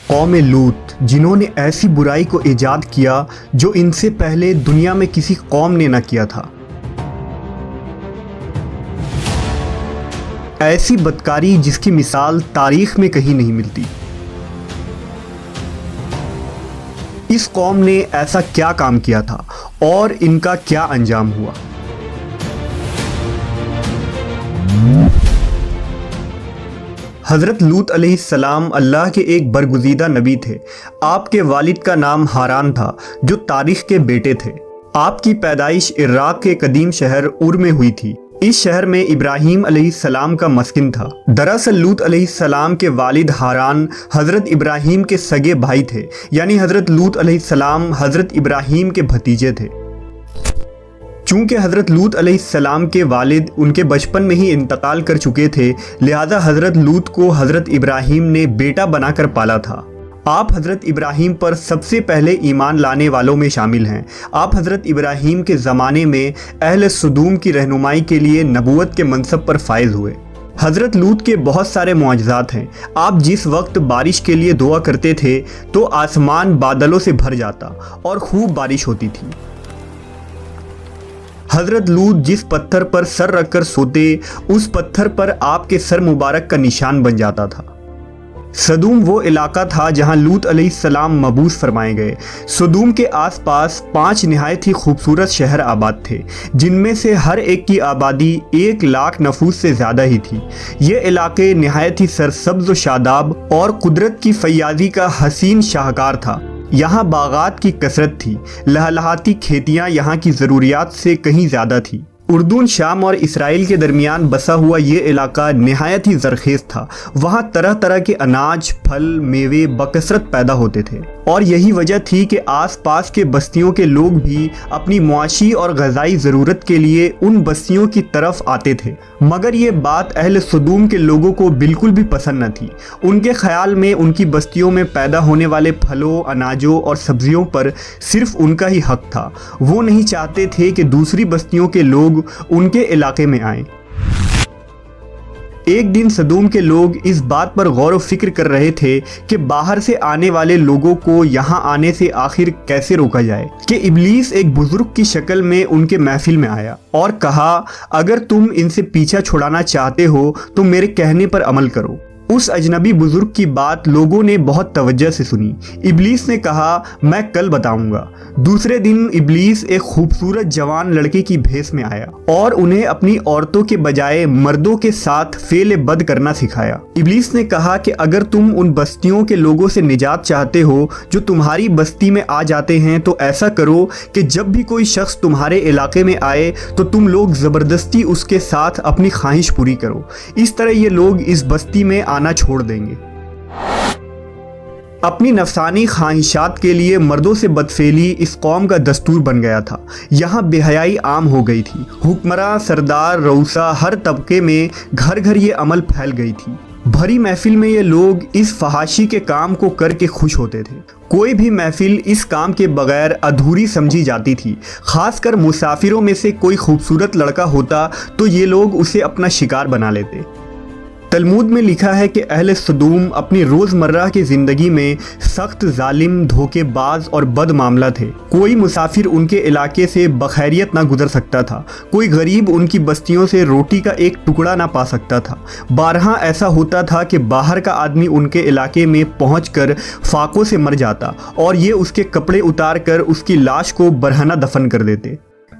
قوم لوط جنہوں نے ایسی برائی کو ایجاد کیا جو ان سے پہلے دنیا میں کسی قوم نے نہ کیا تھا۔ ایسی بدکاری جس کی مثال تاریخ میں کہیں نہیں ملتی۔ اس قوم نے ایسا کیا کام کیا تھا اور ان کا کیا انجام ہوا؟ حضرت لوط علیہ السلام اللہ کے ایک برگزیدہ نبی تھے۔ آپ کے والد کا نام ہاران تھا جو تاریخ کے بیٹے تھے۔ آپ کی پیدائش عراق کے قدیم شہر اور میں ہوئی تھی۔ اس شہر میں ابراہیم علیہ السلام کا مسکن تھا۔ دراصل لوط علیہ السلام کے والد ہاران حضرت ابراہیم کے سگے بھائی تھے، یعنی حضرت لوط علیہ السلام حضرت ابراہیم کے بھتیجے تھے۔ چونکہ حضرت لوط علیہ السلام کے والد ان کے بچپن میں ہی انتقال کر چکے تھے، لہذا حضرت لوط کو حضرت ابراہیم نے بیٹا بنا کر پالا تھا۔ آپ حضرت ابراہیم پر سب سے پہلے ایمان لانے والوں میں شامل ہیں۔ آپ حضرت ابراہیم کے زمانے میں اہل سدوم کی رہنمائی کے لیے نبوت کے منصب پر فائز ہوئے۔ حضرت لوط کے بہت سارے معجزات ہیں۔ آپ جس وقت بارش کے لیے دعا کرتے تھے تو آسمان بادلوں سے بھر جاتا اور خوب بارش ہوتی تھی۔ حضرت لوط جس پتھر پر سر رکھ کر سوتے، اس پتھر پر آپ کے سر مبارک کا نشان بن جاتا تھا۔ سدوم وہ علاقہ تھا جہاں لوط علیہ السلام مبعوث فرمائے گئے۔ سدوم کے آس پاس 5 نہایت ہی خوبصورت شہر آباد تھے، جن میں سے ہر ایک کی آبادی 1 لاکھ نفوس سے زیادہ ہی تھی۔ یہ علاقے نہایت ہی سرسبز و شاداب اور قدرت کی فیاضی کا حسین شاہکار تھا۔ یہاں باغات کی کثرت تھی، لہلہاتی کھیتیاں یہاں کی ضروریات سے کہیں زیادہ تھی۔ اردن، شام اور اسرائیل کے درمیان بسا ہوا یہ علاقہ نہایت ہی زرخیز تھا۔ وہاں طرح طرح کے اناج، پھل، میوے بکثرت پیدا ہوتے تھے، اور یہی وجہ تھی کہ آس پاس کے بستیوں کے لوگ بھی اپنی معاشی اور غذائی ضرورت کے لیے ان بستیوں کی طرف آتے تھے۔ مگر یہ بات اہل سدوم کے لوگوں کو بالکل بھی پسند نہ تھی۔ ان کے خیال میں ان کی بستیوں میں پیدا ہونے والے پھلوں، اناجوں اور سبزیوں پر صرف ان کا ہی حق تھا۔ وہ نہیں چاہتے تھے کہ دوسری بستیوں کے لوگ ان کے علاقے میں آئیں۔ ایک دن سدوم کے لوگ اس بات پر غور و فکر کر رہے تھے کہ باہر سے آنے والے لوگوں کو یہاں آنے سے آخر کیسے روکا جائے، کہ ابلیس ایک بزرگ کی شکل میں ان کے محفل میں آیا اور کہا، اگر تم ان سے پیچھا چھڑانا چاہتے ہو تو میرے کہنے پر عمل کرو۔ اس اجنبی بزرگ کی بات لوگوں نے بہت توجہ سے سنی۔ ابلیس نے کہا، میں کل بتاؤں گا۔ دوسرے دن ابلیس ایک خوبصورت جوان لڑکے کی بھیس میں آیا اور انہیں اپنی عورتوں کے بجائے مردوں کے ساتھ فعل بد کرنا سکھایا۔ ابلیس نے کہا کہ اگر تم ان بستیوں کے لوگوں سے نجات چاہتے ہو جو تمہاری بستی میں آ جاتے ہیں تو ایسا کرو کہ جب بھی کوئی شخص تمہارے علاقے میں آئے تو تم لوگ زبردستی اس کے ساتھ اپنی خواہش پوری کرو۔ اس طرح یہ لوگ اس بستی میں آنا چھوڑ دیں گے۔ اپنی نفسانی خواہشات کے لیے مردوں سے بدفعلی اس قوم کا دستور بن گیا تھا۔ یہاں بے حیائی عام ہو گئی تھی۔ حکمراں، سردار، رؤسا، ہر طبقے میں گھر گھر یہ عمل پھیل گئی تھی۔ بھری محفل میں یہ لوگ اس فحاشی کے کام کو کر کے خوش ہوتے تھے۔ کوئی بھی محفل اس کام کے بغیر ادھوری سمجھی جاتی تھی۔ خاص کر مسافروں میں سے کوئی خوبصورت لڑکا ہوتا تو یہ لوگ اسے اپنا شکار بنا لیتے۔ تلمود میں لکھا ہے کہ اہل سدوم اپنی روزمرہ کی زندگی میں سخت ظالم، دھوکے باز اور بد معاملہ تھے۔ کوئی مسافر ان کے علاقے سے بخیریت نہ گزر سکتا تھا۔ کوئی غریب ان کی بستیوں سے روٹی کا ایک ٹکڑا نہ پا سکتا تھا۔ بارہا ایسا ہوتا تھا کہ باہر کا آدمی ان کے علاقے میں پہنچ کر فاقوں سے مر جاتا اور یہ اس کے کپڑے اتار کر اس کی لاش کو برہنہ دفن کر دیتے۔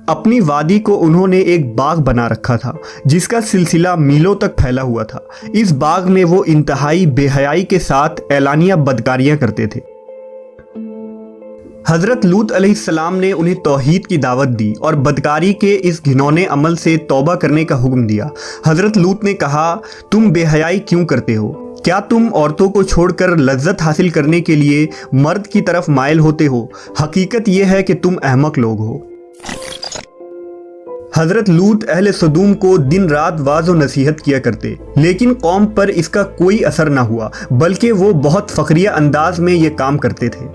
اپنی وادی کو انہوں نے ایک باغ بنا رکھا تھا جس کا سلسلہ میلوں تک پھیلا ہوا تھا۔ اس باغ میں وہ انتہائی بے حیائی کے ساتھ اعلانیہ بدکاریاں کرتے تھے۔ حضرت لوط علیہ السلام نے انہیں توحید کی دعوت دی اور بدکاری کے اس گھنونے عمل سے توبہ کرنے کا حکم دیا۔ حضرت لوط نے کہا، تم بے حیائی کیوں کرتے ہو؟ کیا تم عورتوں کو چھوڑ کر لذت حاصل کرنے کے لیے مرد کی طرف مائل ہوتے ہو؟ حقیقت یہ ہے کہ تم احمق لوگ ہو۔ حضرت لوط اہل سدوم کو دن رات واعظ و نصیحت کیا کرتے، لیکن قوم پر اس کا کوئی اثر نہ ہوا، بلکہ وہ بہت فخریہ انداز میں یہ کام کرتے تھے۔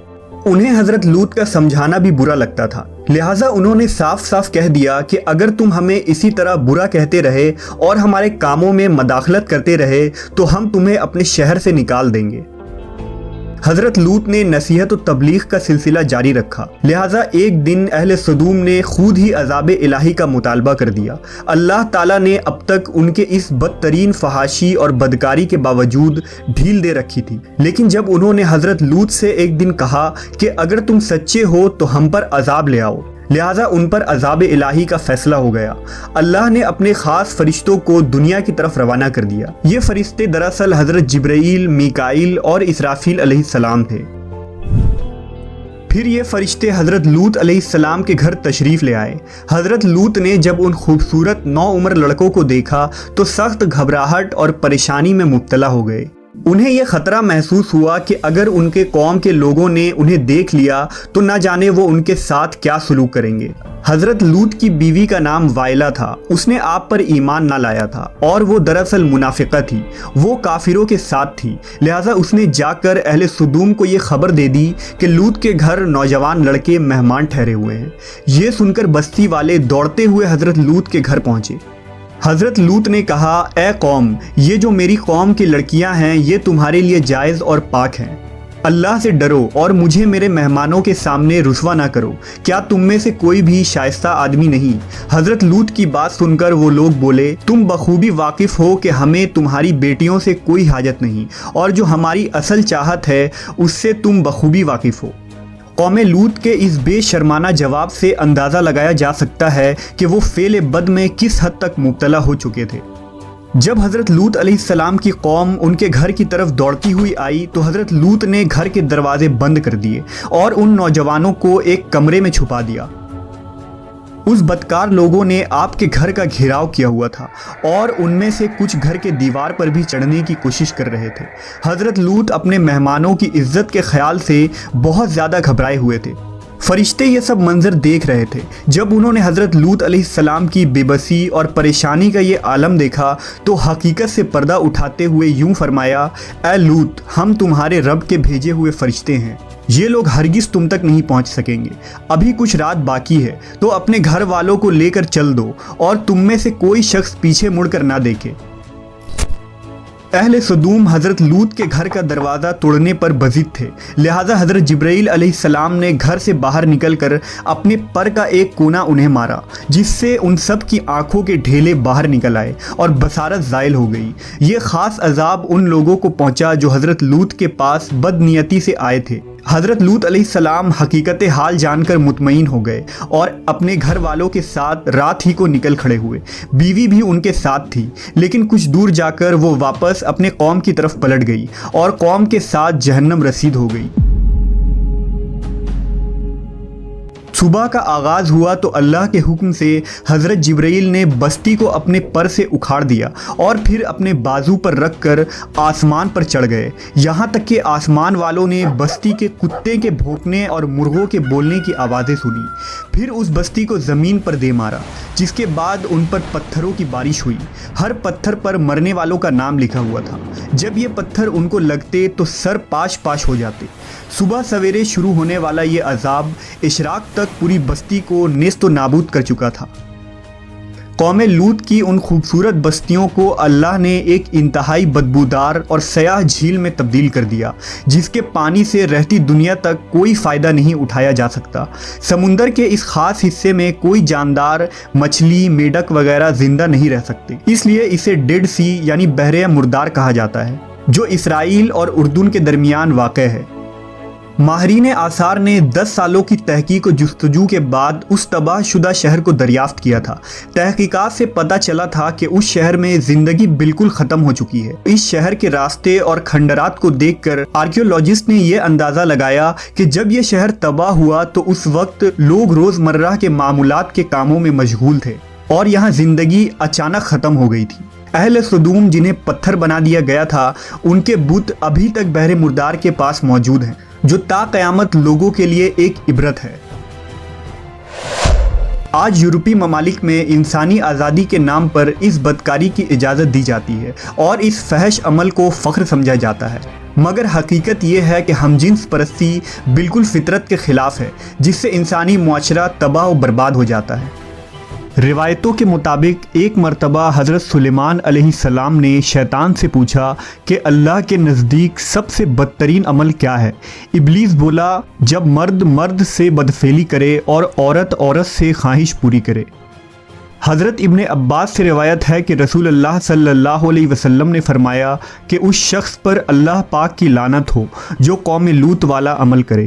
انہیں حضرت لوط کا سمجھانا بھی برا لگتا تھا، لہٰذا انہوں نے صاف صاف کہہ دیا کہ اگر تم ہمیں اسی طرح برا کہتے رہے اور ہمارے کاموں میں مداخلت کرتے رہے تو ہم تمہیں اپنے شہر سے نکال دیں گے۔ حضرت لوط نے نصیحت و تبلیغ کا سلسلہ جاری رکھا، لہٰذا ایک دن اہل سدوم نے خود ہی عذاب الہی کا مطالبہ کر دیا۔ اللہ تعالیٰ نے اب تک ان کے اس بدترین فحاشی اور بدکاری کے باوجود ڈھیل دے رکھی تھی، لیکن جب انہوں نے حضرت لوط سے ایک دن کہا کہ اگر تم سچے ہو تو ہم پر عذاب لے آؤ، لہٰذا ان پر عذاب الہی کا فیصلہ ہو گیا۔ اللہ نے اپنے خاص فرشتوں کو دنیا کی طرف روانہ کر دیا۔ یہ فرشتے دراصل حضرت جبرائیل، میکائیل اور اسرافیل علیہ السلام تھے۔ پھر یہ فرشتے حضرت لوط علیہ السلام کے گھر تشریف لے آئے۔ حضرت لوط نے جب ان خوبصورت نوعمر لڑکوں کو دیکھا تو سخت گھبراہٹ اور پریشانی میں مبتلا ہو گئے۔ انہیں یہ خطرہ محسوس ہوا کہ اگر ان کے قوم کے لوگوں نے انہیں دیکھ لیا تو نہ جانے وہ ان کے ساتھ کیا سلوک کریں گے۔ حضرت لوط کی بیوی کا نام وائلہ تھا، اس نے آپ پر ایمان نہ لایا تھا اور وہ دراصل منافقہ تھی، وہ کافروں کے ساتھ تھی، لہٰذا اس نے جا کر اہل سدوم کو یہ خبر دے دی کہ لوط کے گھر نوجوان لڑکے مہمان ٹھہرے ہوئے ہیں۔ یہ سن کر بستی والے دوڑتے ہوئے حضرت لوط کے گھر پہنچے۔ حضرت لوط نے کہا، اے قوم، یہ جو میری قوم کی لڑکیاں ہیں یہ تمہارے لیے جائز اور پاک ہیں، اللہ سے ڈرو اور مجھے میرے مہمانوں کے سامنے رسوا نہ کرو۔ کیا تم میں سے کوئی بھی شائستہ آدمی نہیں؟ حضرت لوط کی بات سن کر وہ لوگ بولے، تم بخوبی واقف ہو کہ ہمیں تمہاری بیٹیوں سے کوئی حاجت نہیں، اور جو ہماری اصل چاہت ہے اس سے تم بخوبی واقف ہو۔ قوم لوط کے اس بے شرمانہ جواب سے اندازہ لگایا جا سکتا ہے کہ وہ فعل بد میں کس حد تک مبتلا ہو چکے تھے۔ جب حضرت لوط علیہ السلام کی قوم ان کے گھر کی طرف دوڑتی ہوئی آئی تو حضرت لوط نے گھر کے دروازے بند کر دیے اور ان نوجوانوں کو ایک کمرے میں چھپا دیا۔ اس بدکار لوگوں نے آپ کے گھر کا گھیراؤ کیا ہوا تھا اور ان میں سے کچھ گھر کے دیوار پر بھی چڑھنے کی کوشش کر رہے تھے۔ حضرت لوط اپنے مہمانوں کی عزت کے خیال سے بہت زیادہ گھبرائے ہوئے تھے۔ فرشتے یہ سب منظر دیکھ رہے تھے۔ جب انہوں نے حضرت لوط علیہ السلام کی بے بسی اور پریشانی کا یہ عالم دیکھا تو حقیقت سے پردہ اٹھاتے ہوئے یوں فرمایا، اے لوط، ہم تمہارے رب کے بھیجے ہوئے فرشتے ہیں، یہ لوگ ہرگز تم تک نہیں پہنچ سکیں گے۔ ابھی کچھ رات باقی ہے تو اپنے گھر والوں کو لے کر چل دو اور تم میں سے کوئی شخص پیچھے مڑ کر نہ دیکھے۔ اہل سدوم حضرت لوط کے گھر کا دروازہ توڑنے پر بضد تھے، لہٰذا حضرت جبرائیل علیہ السلام نے گھر سے باہر نکل کر اپنے پر کا ایک کونا انہیں مارا، جس سے ان سب کی آنکھوں کے ڈھیلے باہر نکل آئے اور بصارت زائل ہو گئی۔ یہ خاص عذاب ان لوگوں کو پہنچا جو حضرت لوط کے پاس بد نیتی سے آئے تھے۔ حضرت لوط علیہ السلام حقیقت حال جان کر مطمئن ہو گئے اور اپنے گھر والوں کے ساتھ رات ہی کو نکل کھڑے ہوئے۔ بیوی بھی ان کے ساتھ تھی، لیکن کچھ دور جا کر وہ واپس اپنے قوم کی طرف پلٹ گئی اور قوم کے ساتھ جہنم رسید ہو گئی۔ صبح کا آغاز ہوا تو اللہ کے حکم سے حضرت جبرائیل نے بستی کو اپنے پر سے اکھاڑ دیا اور پھر اپنے بازو پر رکھ کر آسمان پر چڑھ گئے، یہاں تک کہ آسمان والوں نے بستی کے کتے کے بھونکنے اور مرغوں کے بولنے کی آوازیں سنی۔ پھر اس بستی کو زمین پر دے مارا، جس کے بعد ان پر پتھروں کی بارش ہوئی۔ ہر پتھر پر مرنے والوں کا نام لکھا ہوا تھا۔ جب یہ پتھر ان کو لگتے تو سر پاش پاش ہو جاتے۔ صبح سویرے شروع ہونے والا یہ عذاب اشراق تک پوری بستی کو نیست و نابود کر چکا تھا۔ قوم لوط کی ان خوبصورت بستیوں کو اللہ نے ایک انتہائی بدبودار اور سیاہ جھیل میں تبدیل کر دیا، جس کے پانی سے رہتی دنیا تک کوئی فائدہ نہیں اٹھایا جا سکتا۔ سمندر کے اس خاص حصے میں کوئی جاندار، مچھلی، میڈک وغیرہ زندہ نہیں رہ سکتے، اس لیے اسے ڈیڈ سی یعنی بحر مردار کہا جاتا ہے، جو اسرائیل اور اردن کے درمیان واقع ہے۔ ماہرین آثار نے 10 سالوں کی تحقیق و جستجو کے بعد اس تباہ شدہ شہر کو دریافت کیا تھا۔ تحقیقات سے پتہ چلا تھا کہ اس شہر میں زندگی بالکل ختم ہو چکی ہے۔ اس شہر کے راستے اور کھنڈرات کو دیکھ کر آرکیولوجسٹ نے یہ اندازہ لگایا کہ جب یہ شہر تباہ ہوا تو اس وقت لوگ روزمرہ کے معمولات کے کاموں میں مشغول تھے اور یہاں زندگی اچانک ختم ہو گئی تھی۔ اہل سدوم جنہیں پتھر بنا دیا گیا تھا، ان کے بت ابھی تک بحر مردار کے پاس موجود ہیں، جو تا قیامت لوگوں کے لیے ایک عبرت ہے۔ آج یورپی ممالک میں انسانی آزادی کے نام پر اس بدکاری کی اجازت دی جاتی ہے اور اس فحش عمل کو فخر سمجھا جاتا ہے، مگر حقیقت یہ ہے کہ ہم جنس پرستی بالکل فطرت کے خلاف ہے، جس سے انسانی معاشرہ تباہ و برباد ہو جاتا ہے۔ روایتوں کے مطابق ایک مرتبہ حضرت سلیمان علیہ السلام نے شیطان سے پوچھا کہ اللہ کے نزدیک سب سے بدترین عمل کیا ہے؟ ابلیس بولا، جب مرد مرد سے بدفعلی کرے اور عورت عورت سے خواہش پوری کرے۔ حضرت ابن عباس سے روایت ہے کہ رسول اللہ صلی اللہ علیہ وسلم نے فرمایا کہ اس شخص پر اللہ پاک کی لعنت ہو جو قوم لوط والا عمل کرے۔